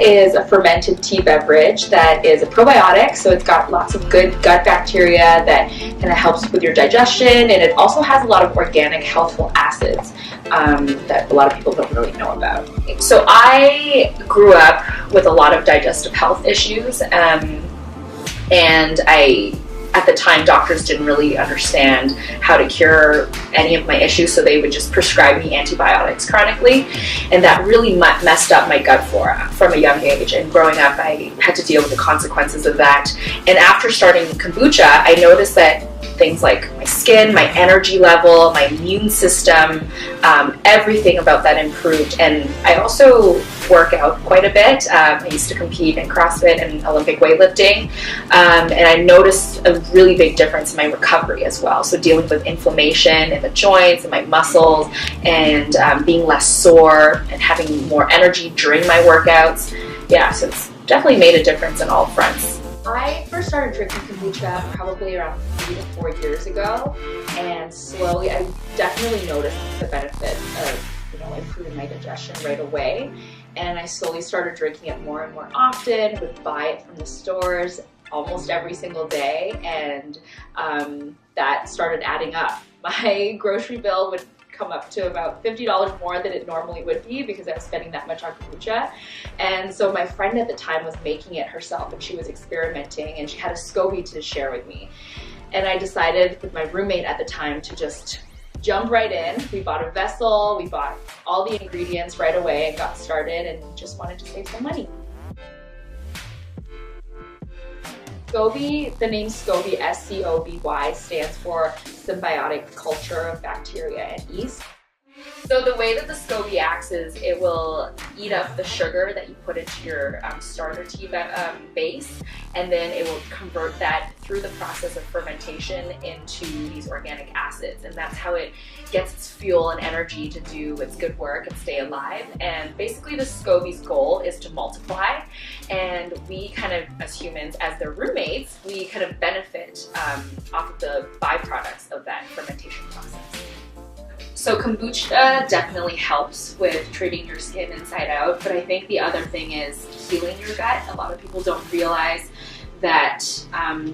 is a fermented tea beverage that is a probiotic, so it's got lots of good gut bacteria that kind of helps with your digestion, and it also has a lot of organic healthful acids that a lot of people don't really know about. So I grew up with a lot of digestive health issues, and at the time, doctors didn't really understand how to cure any of my issues, so they would just prescribe me antibiotics chronically, and that really messed up my gut flora from a young age. And growing up, I had to deal with the consequences of that. And after starting kombucha, I noticed that things like my skin, my energy level, my immune system, everything about that improved. And I also work out quite a bit. I used to compete in CrossFit and Olympic weightlifting, and I noticed a really big difference in my recovery as well. So dealing with inflammation in the joints and my muscles, and being less sore and having more energy during my workouts. Yeah, so it's definitely made a difference in all fronts. I first started drinking kombucha probably around 3 to 4 years ago, and slowly I definitely noticed the benefit of improving my digestion right away. And I slowly started drinking it more and more often, would buy it from the stores almost every single day, and that started adding up. My grocery bill would come up to about $50 more than it normally would be because I was spending that much on kombucha. And so my friend at the time was making it herself, and she was experimenting, and she had a SCOBY to share with me. And I decided with my roommate at the time to just jump right in. We bought a vessel, we bought all the ingredients right away and got started, and just wanted to save some money. SCOBY, the name SCOBY, S-C-O-B-Y, stands for Symbiotic Culture of Bacteria and Yeast. So the way that the SCOBY acts is it will eat up the sugar that you put into your starter tea base, and then it will convert that through the process of fermentation into these organic acids, and that's how it gets its fuel and energy to do its good work and stay alive. And basically the SCOBY's goal is to multiply, and we kind of, as humans, as their roommates, we kind of benefit off of the byproducts of that fermentation process. So kombucha definitely helps with treating your skin inside out, but I think the other thing is healing your gut. A lot of people don't realize that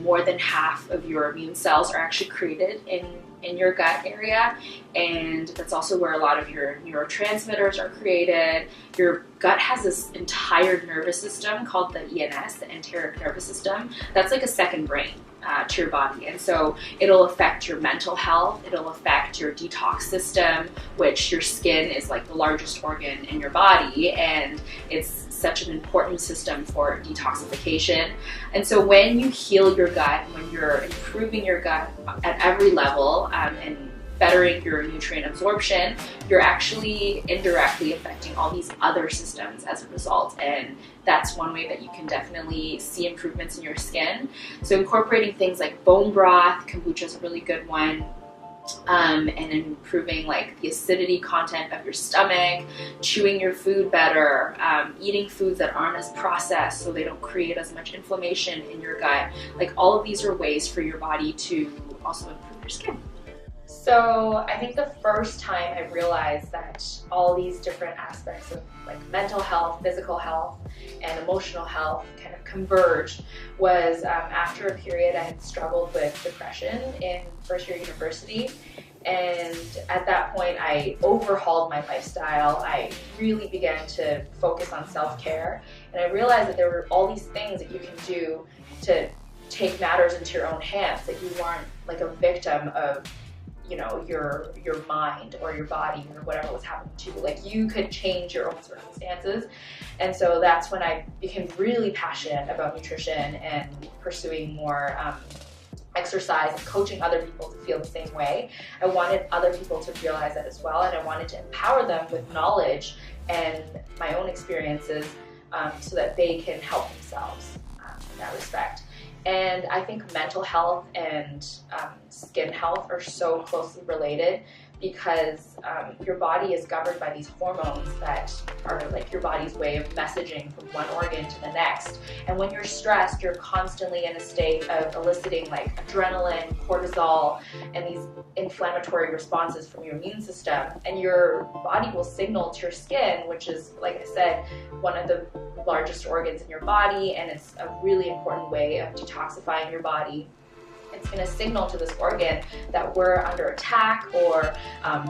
more than half of your immune cells are actually created in your gut area, and that's also where a lot of your neurotransmitters are created. Your gut has this entire nervous system called the ENS, the enteric nervous system. That's like a second brain to your body, and so it'll affect your mental health, it'll affect your detox system, which your skin is like the largest organ in your body, and it's such an important system for detoxification. And so when you heal your gut, when you're improving your gut at every level and bettering your nutrient absorption, you're actually indirectly affecting all these other systems as a result. And that's one way that you can definitely see improvements in your skin. So incorporating things like bone broth, kombucha is a really good one. And improving like the acidity content of your stomach, chewing your food better, eating foods that aren't as processed so they don't create as much inflammation in your gut. Like all of these are ways for your body to also improve your skin. So I think the first time I realized that all these different aspects of like mental health, physical health, and emotional health kind of converged was after a period I had struggled with depression in first year university. And at that point I overhauled my lifestyle. I really began to focus on self-care, and I realized that there were all these things that you can do to take matters into your own hands, that you weren't like a victim of your mind or your body or whatever was happening to you. Like you could change your own circumstances. And so that's when I became really passionate about nutrition and pursuing more exercise and coaching other people to feel the same way. I wanted other people to realize that as well, and I wanted to empower them with knowledge and my own experiences so that they can help themselves in that respect. And I think mental health and skin health are so closely related because your body is governed by these hormones that are like your body's way of messaging from one organ to the next. And when you're stressed, you're constantly in a state of eliciting like adrenaline, cortisol, and these inflammatory responses from your immune system. And your body will signal to your skin, which is, like I said, one of the largest organs in your body, and it's a really important way of detoxifying your body. It's going to signal to this organ that we're under attack, or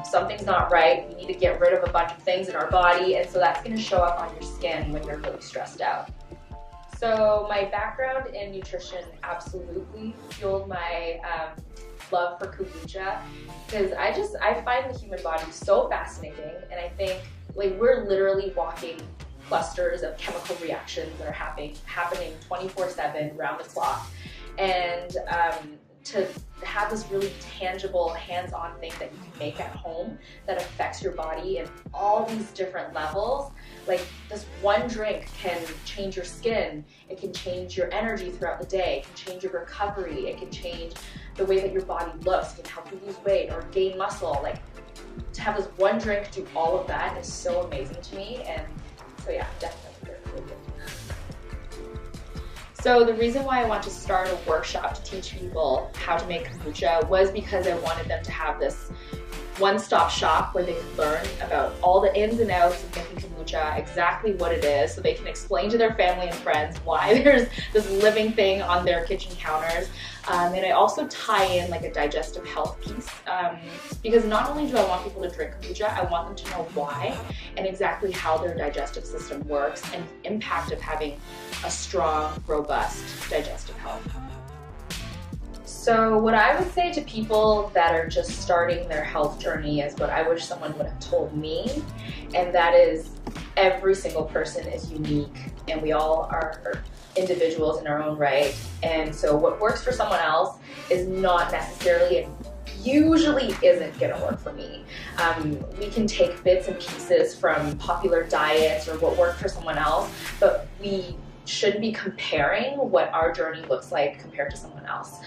something's not right. We need to get rid of a bunch of things in our body, and so that's going to show up on your skin when you're really stressed out. So my background in nutrition absolutely fueled my love for kombucha, because I find the human body so fascinating, and I think like we're literally walking clusters of chemical reactions that are happening 24/7 round the clock. And to have this really tangible, hands-on thing that you can make at home that affects your body in all these different levels. Like this one drink can change your skin, it can change your energy throughout the day, it can change your recovery, it can change the way that your body looks, it can help you lose weight or gain muscle. Like to have this one drink do all of that is so amazing to me, and so yeah, definitely really good. So the reason why I want to start a workshop to teach people how to make kombucha was because I wanted them to have this one-stop shop where they could learn about all the ins and outs of making kombucha, exactly what it is, so they can explain to their family and friends why there's this living thing on their kitchen counters. And I also tie in like a digestive health piece, because not only do I want people to drink kombucha, I want them to know why and exactly how their digestive system works and the impact of having a strong, robust digestive health. So what I would say to people that are just starting their health journey is what I wish someone would have told me, and that is every single person is unique, and we all are individuals in our own right. And so what works for someone else is not necessarily and usually isn't going to work for me. We can take bits and pieces from popular diets or what worked for someone else, but we shouldn't be comparing what our journey looks like compared to someone else.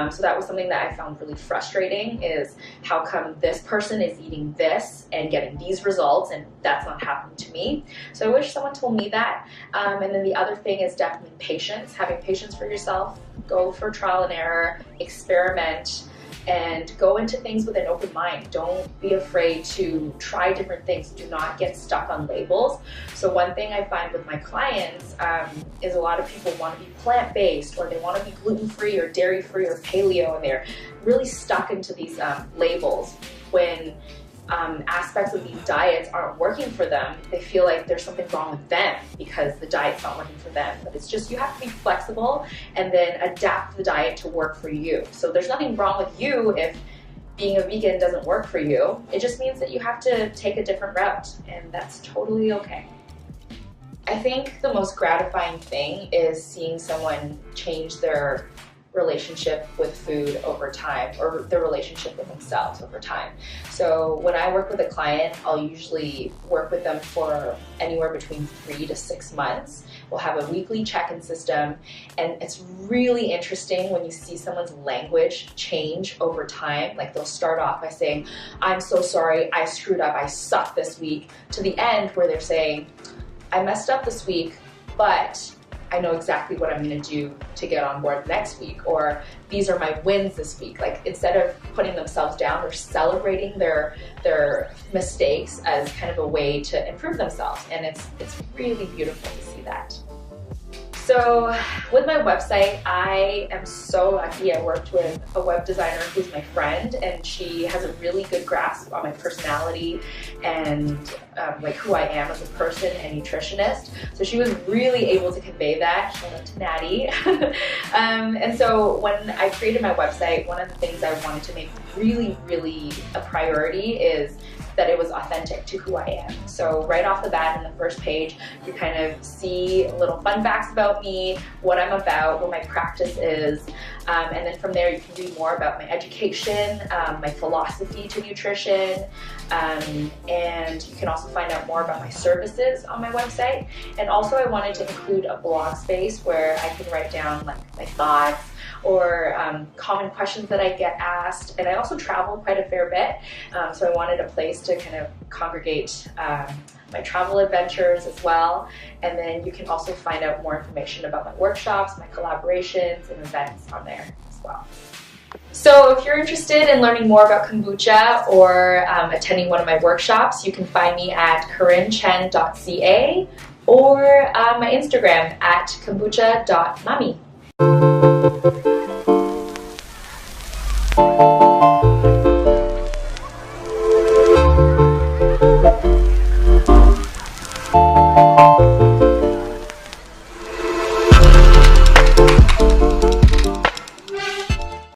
So that was something that I found really frustrating, is how come this person is eating this and getting these results and that's not happening to me. So I wish someone told me that. And then the other thing is definitely patience, having patience for yourself. Go for trial and error, experiment, and go into things with an open mind. Don't be afraid to try different things. Do not get stuck on labels. So one thing I find with my clients is a lot of people want to be plant-based, or they want to be gluten-free or dairy-free or paleo, and they're really stuck into these labels. When aspects of these diets aren't working for them, they feel like there's something wrong with them because the diet's not working for them. But it's just, you have to be flexible and then adapt the diet to work for you. So there's nothing wrong with you if being a vegan doesn't work for you. It just means that you have to take a different route, and that's totally okay. I think the most gratifying thing is seeing someone change their relationship with food over time, or their relationship with themselves over time. So when I work with a client, I'll usually work with them for anywhere between 3 to 6 months. We'll have a weekly check-in system, and it's really interesting when you see someone's language change over time. Like they'll start off by saying, "I'm so sorry, I screwed up, I suck this week," to the end where they're saying, "I messed up this week, but I know exactly what I'm going to do to get on board next week," or "These are my wins this week." Like instead of putting themselves down, they're celebrating their mistakes as kind of a way to improve themselves, and it's really beautiful to see that. So with my website, I am so lucky. I worked with a web designer who's my friend, and she has a really good grasp on my personality and like who I am as a person and nutritionist. So she was really able to convey that. Shout out to Natty. And so when I created my website, one of the things I wanted to make really, really a priority is that it was authentic to who I am. So right off the bat in the first page, you kind of see little fun facts about me, what I'm about, what my practice is, and then from there you can read more about my education, my philosophy to nutrition, and you can also find out more about my services on my website. And also I wanted to include a blog space where I can write down like my thoughts, or common questions that I get asked. And I also travel quite a fair bit, so I wanted a place to kind of congregate my travel adventures as well. And then you can also find out more information about my workshops, my collaborations, and events on there as well. So if you're interested in learning more about kombucha or attending one of my workshops, you can find me at kerenchen.ca, or my Instagram at kombucha.mami.